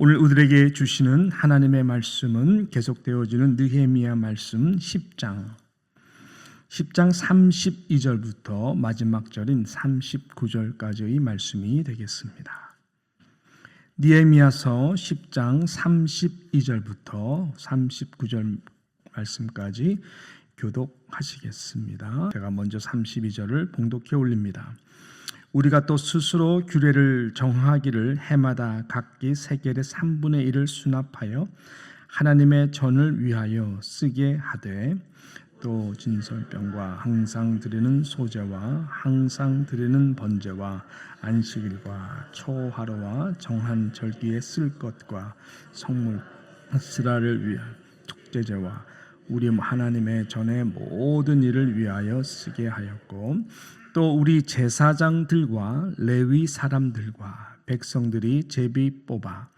오늘 우리에게 주시는 하나님의 말씀은 계속되어지는 느헤미야 말씀 10장 32절부터 마지막 절인 39절까지의 말씀이 되겠습니다. 느헤미야서 10장 32절부터 39절 말씀까지 교독하시겠습니다. 제가 먼저 32절을 봉독해 올립니다. 우리가 또 스스로 규례를 정하기를 해마다 각기 세겔의 3분의 1을 수납하여 하나님의 전을 위하여 쓰게 하되, 또 진설병과 항상 드리는 소제와 항상 드리는 번제와 안식일과 초하루와 정한 절기에 쓸 것과 성물 스라를 위한 축제제와 우리 하나님의 전의 모든 일을 위하여 쓰게 하였고, 또 우리 제사장들과 레위 사람들과 백성들이 제비 뽑아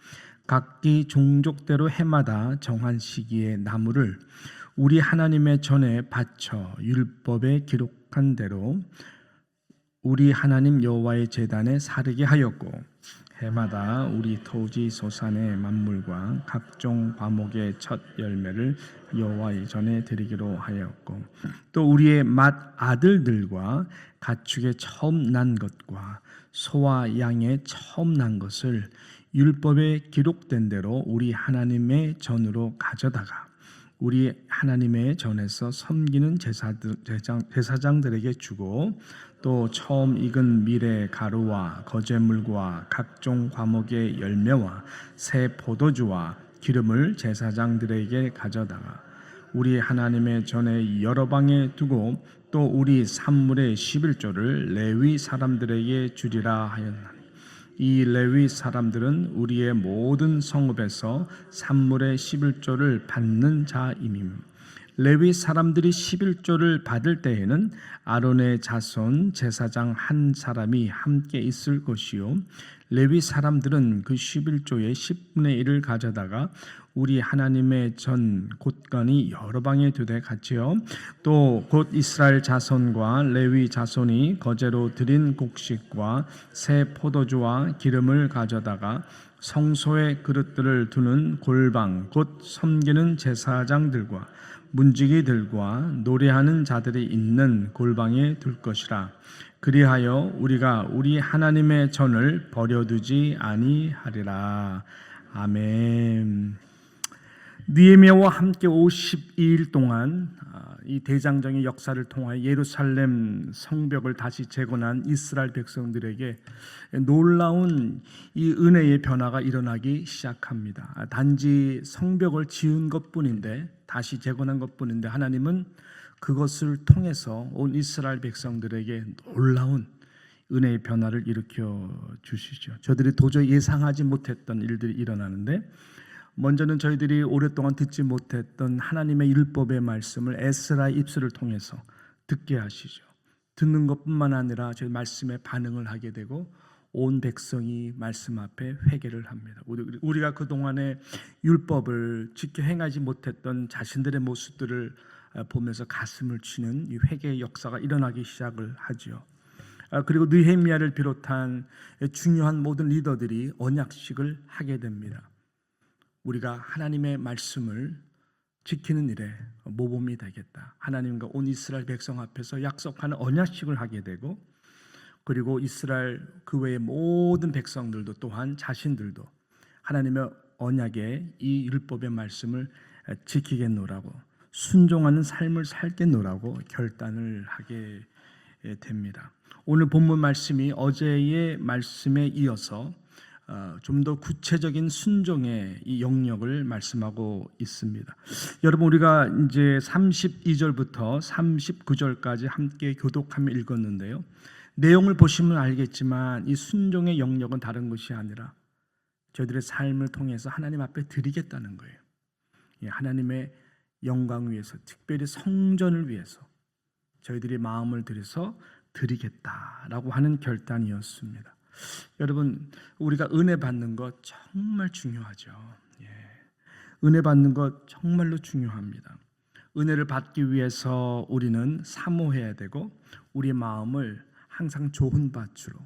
각기 종족대로 해마다 정한 시기에 나무를 우리 하나님의 전에 바쳐 율법에 기록한 대로 우리 하나님 여호와의 제단에 사르게 하였고, 해마다 우리 토지 소산의 만물과 각종 과목의 첫 열매를 여호와의 전에 드리기로 하였고, 또 우리의 맏 아들들과 가축의 처음 난 것과 소와 양의 처음 난 것을 율법에 기록된 대로 우리 하나님의 전으로 가져다가 우리 하나님의 전에서 섬기는 제사장들에게 주고, 또 처음 익은 밀의 가루와 거제물과 각종 과목의 열매와 새 포도주와 기름을 제사장들에게 가져다가 우리 하나님의 전에 여러 방에 두고, 또 우리 산물의 11조를 레위 사람들에게 주리라 하였나니, 이 레위 사람들은 우리의 모든 성읍에서 산물의 11조를 받는 자임임. 레위 사람들이 11조를 받을 때에는 아론의 자손 제사장 한 사람이 함께 있을 것이요, 레위 사람들은 그 11조의 10분의 1을 가져다가 우리 하나님의 전 곳간이 여러 방에 두되 같이요, 또 곧 이스라엘 자손과 레위 자손이 거제로 드린 곡식과 새 포도주와 기름을 가져다가 성소의 그릇들을 두는 골방 곧 섬기는 제사장들과 문지기들과 노래하는 자들이 있는 골방에 둘 것이라. 그리하여 우리가 우리 하나님의 전을 버려두지 아니하리라. 아멘. 느헤미야와 함께 52일 동안 이 대장정의 역사를 통하여 예루살렘 성벽을 다시 재건한 이스라엘 백성들에게 놀라운 이 은혜의 변화가 일어나기 시작합니다. 단지 성벽을 지은 것뿐인데, 다시 재건한 것뿐인데, 하나님은 그것을 통해서 온 이스라엘 백성들에게 놀라운 은혜의 변화를 일으켜 주시죠. 저들이 도저히 예상하지 못했던 일들이 일어나는데, 먼저는 저희들이 오랫동안 듣지 못했던 하나님의 율법의 말씀을 에스라의 입술을 통해서 듣게 하시죠. 듣는 것뿐만 아니라 저희 말씀에 반응을 하게 되고 온 백성이 말씀 앞에 회개를 합니다. 우리가 그동안에 율법을 지켜 행하지 못했던 자신들의 모습들을 보면서 가슴을 치는 이 회개의 역사가 일어나기 시작을 하죠. 그리고 느헤미야를 비롯한 중요한 모든 리더들이 언약식을 하게 됩니다. 우리가 하나님의 말씀을 지키는 일에 모범이 되겠다. 하나님과 온 이스라엘 백성 앞에서 약속하는 언약식을 하게 되고, 그리고 이스라엘 그 외의 모든 백성들도 또한 자신들도 하나님의 언약의 이 율법의 말씀을 지키겠노라고, 순종하는 삶을 살겠노라고 결단을 하게 됩니다. 오늘 본문 말씀이 어제의 말씀에 이어서 좀 더 구체적인 순종의 이 영역을 말씀하고 있습니다. 여러분, 우리가 이제 32절부터 39절까지 함께 교독하며 읽었는데요. 내용을 보시면 알겠지만 이 순종의 영역은 다른 것이 아니라 저희들의 삶을 통해서 하나님 앞에 드리겠다는 거예요. 하나님의 영광 위해서, 특별히 성전을 위해서 저희들이 마음을 들여서 드리겠다라고 하는 결단이었습니다. 여러분, 우리가 은혜 받는 것 정말 중요하죠. 은혜 받는 것 정말로 중요합니다. 은혜를 받기 위해서 우리는 사모해야 되고, 우리 마음을 항상 좋은 밭으로,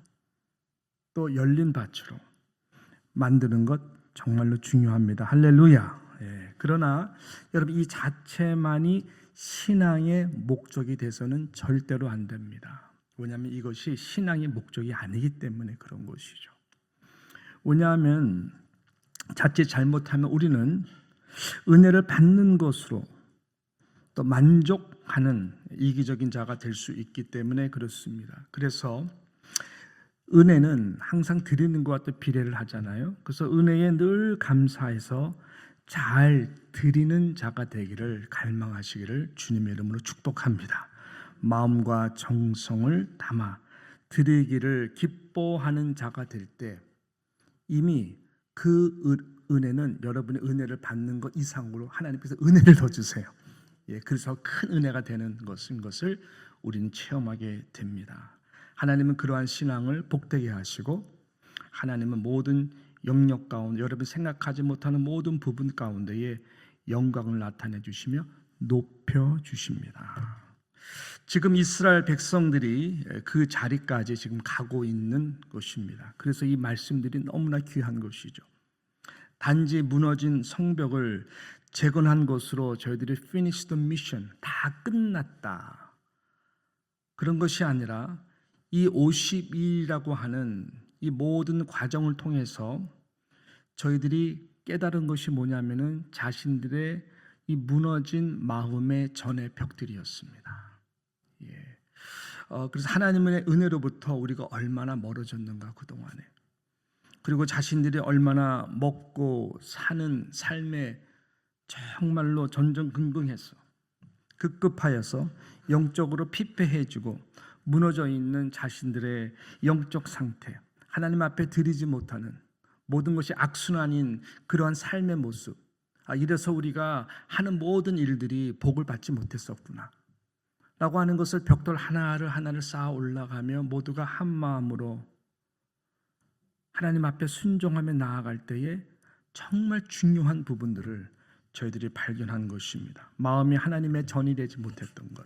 또 열린 밭으로 만드는 것 정말로 중요합니다. 할렐루야. 예. 그러나 여러분 이 자체만이 신앙의 목적이 돼서는 절대로 안 됩니다. 왜냐하면 이것이 신앙의 목적이 아니기 때문에 그런 것이죠. 왜냐하면 자칫 잘못하면 우리는 은혜를 받는 것으로 또 만족하는 이기적인 자가 될 수 있기 때문에 그렇습니다. 그래서 은혜는 항상 드리는 것과 또 비례를 하잖아요. 그래서 은혜에 늘 감사해서 잘 드리는 자가 되기를 갈망하시기를 주님의 이름으로 축복합니다. 마음과 정성을 담아 드리기를 기뻐하는 자가 될 때 이미 그 은혜는 여러분의 은혜를 받는 것 이상으로 하나님께서 은혜를 더 주세요. 예, 그래서 큰 은혜가 되는 것을 우리는 체험하게 됩니다. 하나님은 그러한 신앙을 복되게 하시고 하나님은 모든 영역 가운데 여러분이 생각하지 못하는 모든 부분 가운데에 영광을 나타내 주시며 높여 주십니다. 지금 이스라엘 백성들이 그 자리까지 지금 가고 있는 것입니다. 그래서 이 말씀들이 너무나 귀한 것이죠. 단지 무너진 성벽을 재건한 것으로 저희들이 finish the mission, 다 끝났다. 그런 것이 아니라 이 50일이라고 하는 이 모든 과정을 통해서 저희들이 깨달은 것이 뭐냐면은 자신들의 이 무너진 마음의 전의 벽들이었습니다. 예. 그래서 하나님의 은혜로부터 우리가 얼마나 멀어졌는가 그동안에. 그리고 자신들이 얼마나 먹고 사는 삶에 정말로 전전긍긍해서 급급하여서 영적으로 피폐해지고 무너져 있는 자신들의 영적 상태, 하나님 앞에 드리지 못하는 모든 것이 악순환인 그러한 삶의 모습, 이래서 우리가 하는 모든 일들이 복을 받지 못했었구나 라고 하는 것을 벽돌 하나를 쌓아 올라가며 모두가 한 마음으로 하나님 앞에 순종하며 나아갈 때에 정말 중요한 부분들을 저희들이 발견한 것입니다. 마음이 하나님의 전이 되지 못했던 것.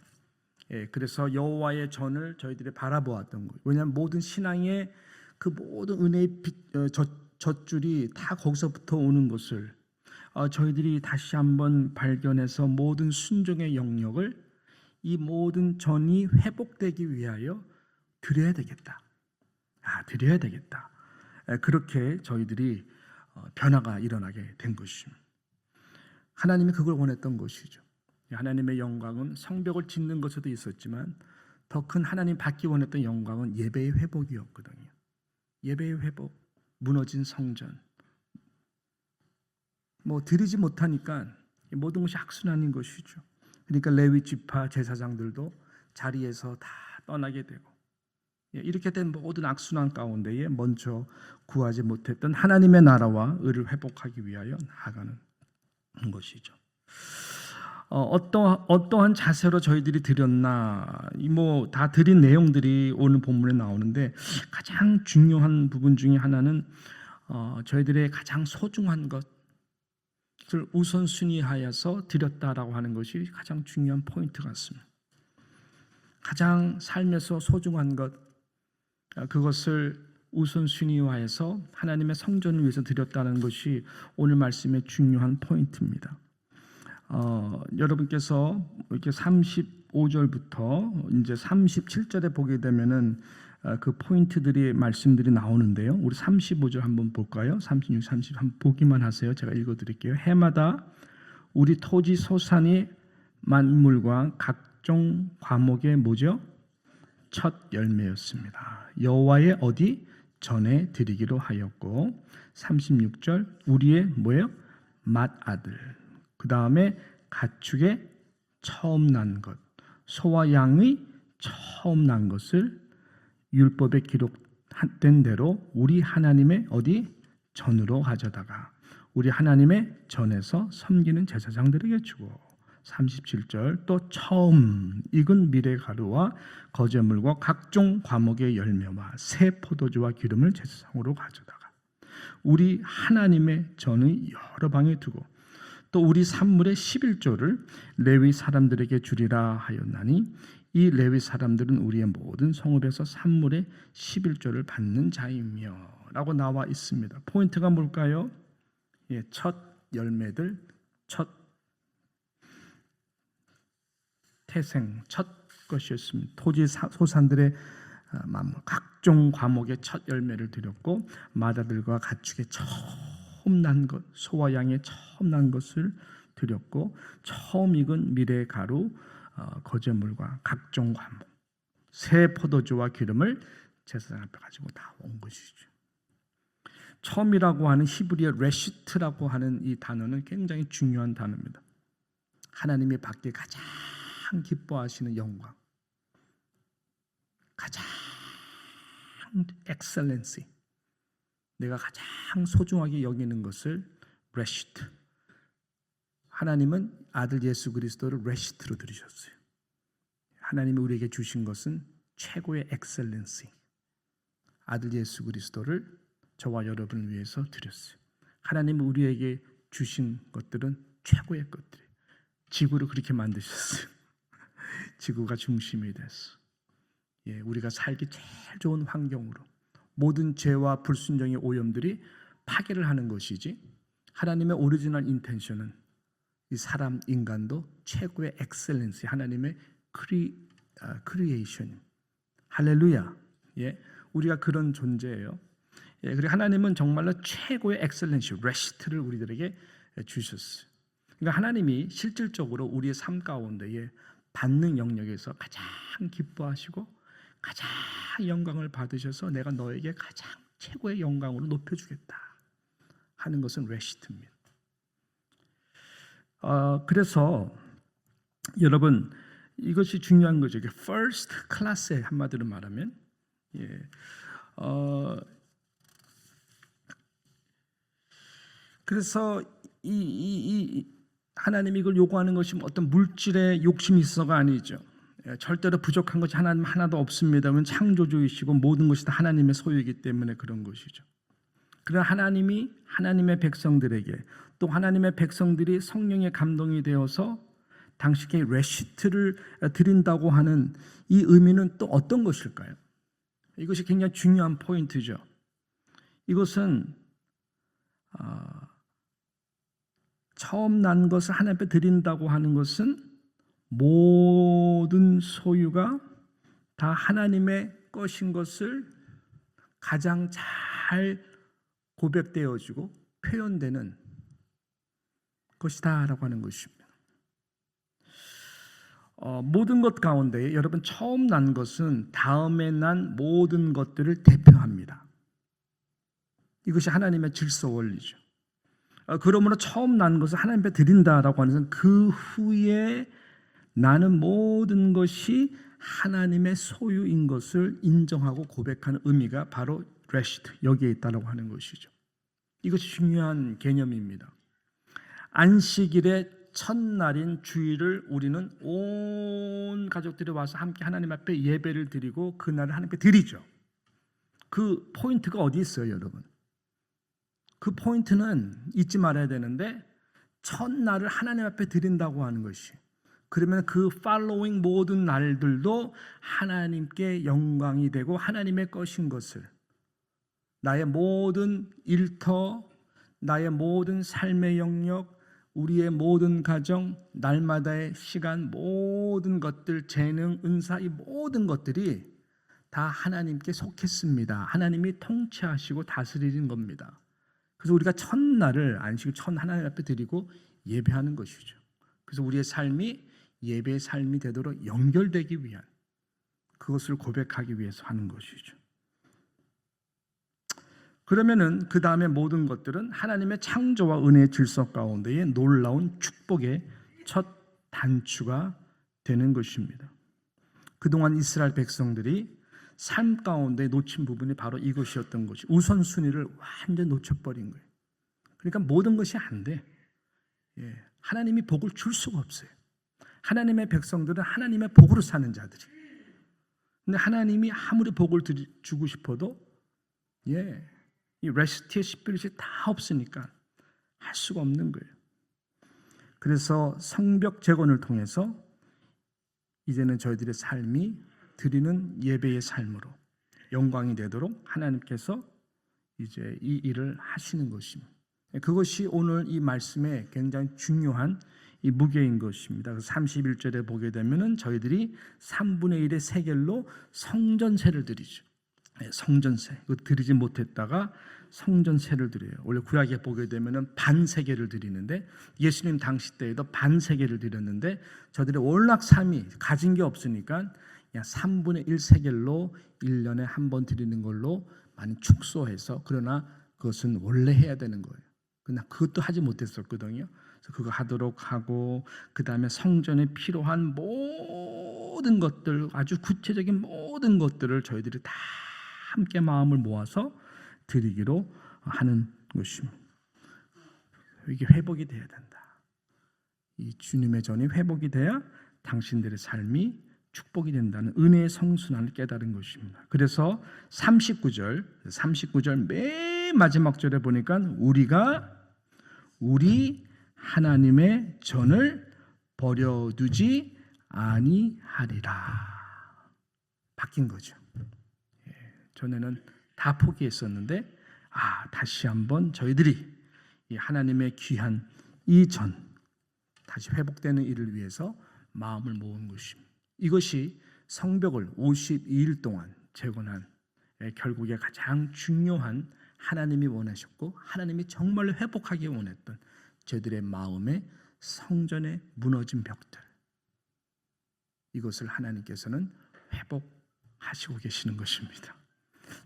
예, 그래서 여호와의 전을 저희들이 바라보았던 것. 왜냐하면 모든 신앙의 그 모든 은혜의 젖줄이 다 거기서부터 오는 것을 저희들이 다시 한번 발견해서 모든 순종의 영역을 이 모든 전이 회복되기 위하여 드려야 되겠다. 드려야 되겠다. 그렇게 저희들이 변화가 일어나게 된 것입니다. 하나님이 그걸 원했던 것이죠. 하나님의 영광은 성벽을 짓는 것에도 있었지만 더 큰 하나님 받기 원했던 영광은 예배의 회복이었거든요. 예배의 회복, 무너진 성전. 드리지 못하니까 모든 것이 악순환인 것이죠. 그러니까 레위 지파 제사장들도 자리에서 다 떠나게 되고 이렇게 된 모든 악순환 가운데에 먼저 구하지 못했던 하나님의 나라와 의를 회복하기 위하여 나아가는 것이죠. 어떠한 자세로 저희들이 드렸나, 다 드린 내용들이 오늘 본문에 나오는데 가장 중요한 부분 중에 하나는 저희들의 가장 소중한 것을 우선순위하여서 드렸다라고 하는 것이 가장 중요한 포인트 같습니다. 가장 삶에서 소중한 것, 그것을 우선순위화해서 하나님의 성전을 위해서 드렸다는 것이 오늘 말씀의 중요한 포인트입니다. 여러분께서 이렇게 35절부터 이제 37절에 보게 되면은 그 포인트들이 말씀들이 나오는데요. 우리 35절 한번 볼까요? 36, 30 한번 보기만 하세요. 제가 읽어드릴게요. 해마다 우리 토지 소산이 만물과 각종 과목의 뭐죠? 첫 열매였습니다. 여호와의 어디? 전에 드리기로 하였고 36절 우리의 뭐예요? 맏아들. 그 다음에 가축의 처음 난 것, 소와 양의 처음 난 것을 율법에 기록된 대로 우리 하나님의 어디? 전으로 가져다가 우리 하나님의 전에서 섬기는 제사장들에게 주고 37절 또 처음 익은 미레가루와 거제물과 각종 과목의 열매와 새 포도주와 기름을 제사장으로 가져다가 우리 하나님의 전의 여러 방에 두고 또 우리 산물의 11조를 레위 사람들에게 주리라 하였나니 이 레위 사람들은 우리의 모든 성읍에서 산물의 11조를 받는 자이며 라고 나와 있습니다. 포인트가 뭘까요? 첫 열매들, 첫 태생, 첫 것이었습니다. 토지 소산들의 만물, 각종 과목의 첫 열매를 드렸고 마다들과 가축의 처음 난 것, 소와 양의 처음 난 것을 드렸고 처음 익은 미래 가루, 거제물과 각종 과목, 새 포도주와 기름을 제사장 앞에 가지고 나온 것이죠. 처음이라고 하는 히브리어 레시트라고 하는 이 단어는 굉장히 중요한 단어입니다. 하나님이 받기에 가장 기뻐하시는 영광, 가장 엑셀런시, 내가 가장 소중하게 여기는 것을 레시트. 하나님은 아들 예수 그리스도를 레시트로 들으셨어요. 하나님이 우리에게 주신 것은 최고의 엑셀런시, 아들 예수 그리스도를 저와 여러분을 위해서 드렸어요. 하나님은 우리에게 주신 것들은 최고의 것들이에요. 지구를 그렇게 만드셨어요. 지구가 중심이 됐어. 우리가 살기 제일 좋은 환경으로 모든 죄와 불순종의 오염들이 파괴를 하는 것이지, 하나님의 오리지널 인텐션은 이 사람 인간도 최고의 엑셀런시, 하나님의 크리에이션. 할렐루야. 우리가 그런 존재예요. 그리고 하나님은 정말로 최고의 엑셀런시, 레시트를 우리들에게 주셨어요. 그러니까 하나님이 실질적으로 우리의 삶 가운데에 받는 영역에서 가장 기뻐하시고 가장 영광을 받으셔서 내가 너에게 가장 최고의 영광으로 높여주겠다 하는 것은 레시트입니다. 그래서 여러분, 이것이 중요한 거죠. first class에 한마디로 말하면, 그래서 이 하나님이 이걸 요구하는 것이 어떤 물질의 욕심이 있어가 아니죠. 절대로 부족한 것이 하나님 하나도 없습니다만 창조주이시고 모든 것이 다 하나님의 소유이기 때문에 그런 것이죠. 그러나 하나님이 하나님의 백성들에게, 또 하나님의 백성들이 성령의 감동이 되어서 당신께 레시트를 드린다고 하는 이 의미는 또 어떤 것일까요? 이것이 굉장히 중요한 포인트죠. 이것은 처음 난 것을 하나님 앞에 드린다고 하는 것은 모든 소유가 다 하나님의 것인 것을 가장 잘 고백되어지고 표현되는 것이다라고 하는 것입니다. 모든 것 가운데 여러분, 처음 난 것은 다음에 난 모든 것들을 대표합니다. 이것이 하나님의 질서 원리죠. 그러므로 처음 난 것을 하나님 앞에 드린다라고 하는 것은 그 후에 나는 모든 것이 하나님의 소유인 것을 인정하고 고백하는 의미가 바로 레시트, 여기에 있다라고 하는 것이죠. 이것이 중요한 개념입니다. 안식일의 첫날인 주일을 우리는 온 가족들이 와서 함께 하나님 앞에 예배를 드리고 그날을 하나님 앞에 드리죠. 그 포인트가 어디 있어요, 여러분? 그 포인트는 잊지 말아야 되는데, 첫날을 하나님 앞에 드린다고 하는 것이, 그러면 그 팔로잉 모든 날들도 하나님께 영광이 되고 하나님의 것인 것을, 나의 모든 일터, 나의 모든 삶의 영역, 우리의 모든 가정, 날마다의 시간, 모든 것들, 재능, 은사, 이 모든 것들이 다 하나님께 속했습니다. 하나님이 통치하시고 다스리는 겁니다. 그래서 우리가 첫날을 안식 첫 하나님 앞에 드리고 예배하는 것이죠. 그래서 우리의 삶이 예배의 삶이 되도록 연결되기 위한, 그것을 고백하기 위해서 하는 것이죠. 그러면은 그 다음에 모든 것들은 하나님의 창조와 은혜의 질서 가운데에 놀라운 축복의 첫 단추가 되는 것입니다. 그동안 이스라엘 백성들이 삶 가운데 놓친 부분이 바로 이것이었던 것이, 우선순위를 완전히 놓쳐버린 거예요. 그러니까 모든 것이 안 돼. 하나님이 복을 줄 수가 없어요. 하나님의 백성들은 하나님의 복으로 사는 자들이. 근데 하나님이 아무리 복을 주고 싶어도 이 레시티의 스피릿이 다 없으니까 할 수가 없는 거예요. 그래서 성벽 재건을 통해서 이제는 저희들의 삶이 드리는 예배의 삶으로 영광이 되도록 하나님께서 이제 이 일을 하시는 것입니다. 그것이 오늘 이 말씀에 굉장히 중요한 이 무게인 것입니다. 31절에 보게 되면은 저희들이 3분의 1의 세겔로 성전세를 드리죠. 성전세. 이거 드리지 못했다가 성전세를 드려요. 원래 구약에 보게 되면은 반세겔을 드리는데 예수님 당시 때에도 반세겔을 드렸는데 저들의 월락삼이 가진 게 없으니까 그냥 3분의 1 세겔로 1년에 한 번 드리는 걸로 많이 축소해서, 그러나 그것은 원래 해야 되는 거예요. 그러나 그것도 하지 못했었거든요. 그래서 그거 하도록 하고, 그 다음에 성전에 필요한 모든 것들, 아주 구체적인 모든 것들을 저희들이 다 함께 마음을 모아서 드리기로 하는 것입니다. 이게 회복이 돼야 된다. 이 주님의 전이 회복이 돼야 당신들의 삶이 축복이 된다는 은혜의 성순환을 깨달은 것입니다. 그래서 39절 맨 마지막 절에 보니까 우리 하나님의 전을 버려두지 아니하리라. 바뀐 거죠. 전에는 다 포기했었는데 다시 한번 저희들이 이 하나님의 귀한 이 전 다시 회복되는 일을 위해서 마음을 모은 것입니다. 이것이 성벽을 52일 동안 재건한 결국에 가장 중요한, 하나님이 원하셨고 하나님이 정말로 회복하기 원했던 저희들의 마음의 성전의 무너진 벽들, 이것을 하나님께서는 회복하시고 계시는 것입니다.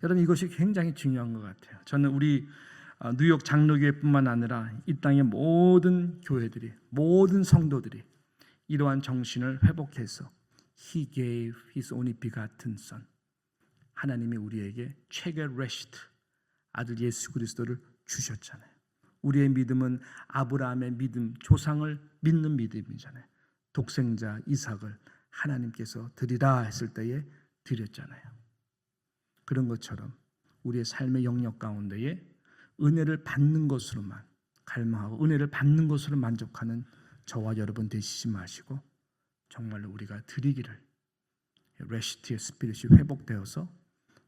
여러분, 이것이 굉장히 중요한 것 같아요. 저는 우리 뉴욕 장로교회뿐만 아니라 이 땅의 모든 교회들이, 모든 성도들이 이러한 정신을 회복해서 He gave His only begotten Son, 하나님이 우리에게 최고 레시트 아들 예수 그리스도를 주셨잖아요. 우리의 믿음은 아브라함의 믿음, 조상을 믿는 믿음이잖아요. 독생자 이삭을 하나님께서 드리라 했을 때에 드렸잖아요. 그런 것처럼 우리의 삶의 영역 가운데에 은혜를 받는 것으로만 갈망하고 은혜를 받는 것으로 만족하는 저와 여러분 되시지 마시고, 정말로 우리가 드리기를, 레시티의 스피릿이 회복되어서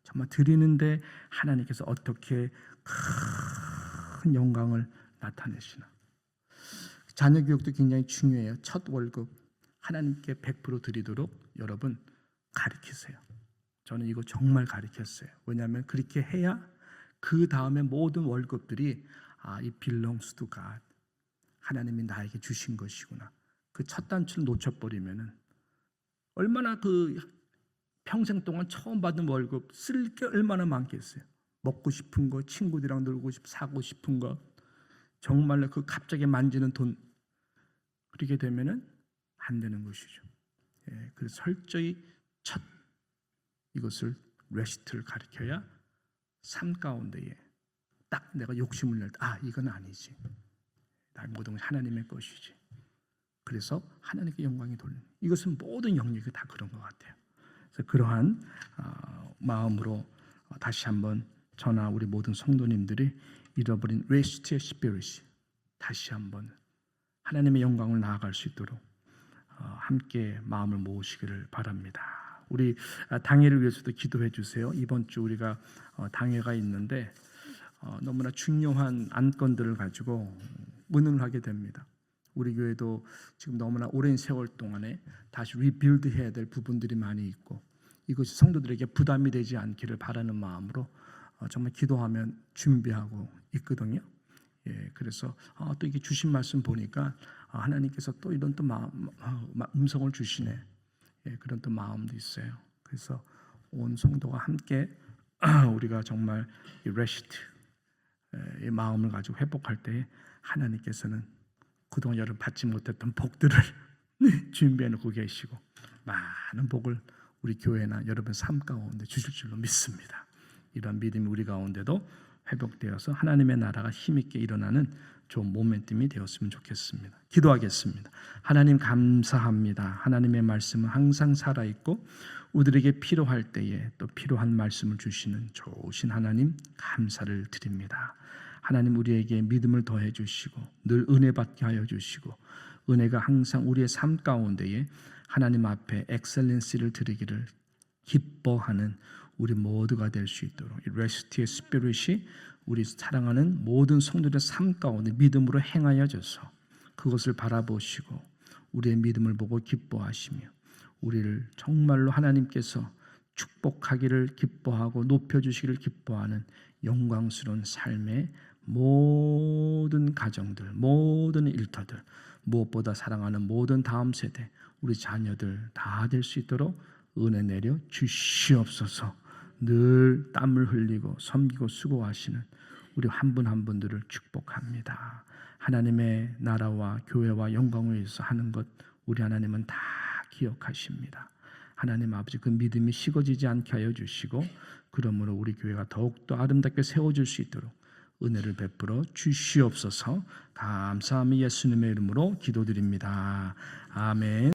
정말 드리는데 하나님께서 어떻게 큰 영광을 나타내시나. 자녀 교육도 굉장히 중요해요. 첫 월급 하나님께 100% 드리도록 여러분 가르치세요. 저는 이거 정말 가르쳤어요. 왜냐하면 그렇게 해야 그 다음에 모든 월급들이 이 belongs to God, 하나님이 나에게 주신 것이구나. 그 첫 단추를 놓쳐버리면은 얼마나 그 평생 동안 처음 받은 월급 쓸 게 얼마나 많겠어요. 먹고 싶은 거, 친구들이랑 놀고 사고 싶은 거, 정말로 그 갑자기 만지는 돈, 그렇게 되면은 안 되는 것이죠. 그래서 철저히 첫 이것을 레시트를 가르쳐야 삶 가운데에 딱 내가 욕심을 낼 때 이건 아니지, 나의 모든 것이 하나님의 것이지. 그래서 하나님께 영광이 돌리는, 이것은 모든 영역이 다 그런 것 같아요. 그래서 그러한 마음으로 다시 한번 저나 우리 모든 성도님들이 잃어버린 레시트의 스피릿이 다시 한번 하나님의 영광을 나아갈 수 있도록 함께 마음을 모으시기를 바랍니다. 우리 당회를 위해서도 기도해 주세요. 이번 주 우리가 당회가 있는데 너무나 중요한 안건들을 가지고 의논을 하게 됩니다. 우리 교회도 지금 너무나 오랜 세월 동안에 다시 리빌드 해야 될 부분들이 많이 있고, 이것이 성도들에게 부담이 되지 않기를 바라는 마음으로 정말 기도하면 준비하고 있거든요. 그래서 또 이게 주신 말씀 보니까 하나님께서 또 이런 또 음성을 주시네. 그런 또 마음도 있어요. 그래서 온 성도가 함께 우리가 정말 이 레시트의 마음을 가지고 회복할 때 하나님께서는 그동안 여러분 받지 못했던 복들을 준비해 놓고 계시고 많은 복을 우리 교회나 여러분 삶 가운데 주실 줄로 믿습니다. 이런 믿음이 우리 가운데도 회복되어서 하나님의 나라가 힘있게 일어나는 좋은 모멘텀이 되었으면 좋겠습니다. 기도하겠습니다. 하나님 감사합니다. 하나님의 말씀은 항상 살아있고 우리에게 필요할 때에 또 필요한 말씀을 주시는 좋으신 하나님 감사를 드립니다. 하나님 우리에게 믿음을 더해 주시고 늘 은혜 받게 하여 주시고 은혜가 항상 우리의 삶 가운데에 하나님 앞에 엑셀런시를 드리기를 기뻐하는 우리 모두가 될 수 있도록 이 레스트의 스피릿이 우리 사랑하는 모든 성도들의 삶 가운데 믿음으로 행하여져서 그것을 바라보시고 우리의 믿음을 보고 기뻐하시며 우리를 정말로 하나님께서 축복하기를 기뻐하고 높여주시기를 기뻐하는 영광스러운 삶의 모든 가정들, 모든 일터들, 무엇보다 사랑하는 모든 다음 세대, 우리 자녀들 다 될 수 있도록 은혜 내려 주시옵소서. 늘 땀을 흘리고 섬기고 수고하시는 우리 한 분 한 분들을 축복합니다. 하나님의 나라와 교회와 영광을 위해서 하는 것 우리 하나님은 다 기억하십니다. 하나님 아버지 그 믿음이 식어지지 않게 하여 주시고 그러므로 우리 교회가 더욱더 아름답게 세워질 수 있도록 은혜를 베풀어 주시옵소서. 감사함이 예수님의 이름으로 기도드립니다. 아멘.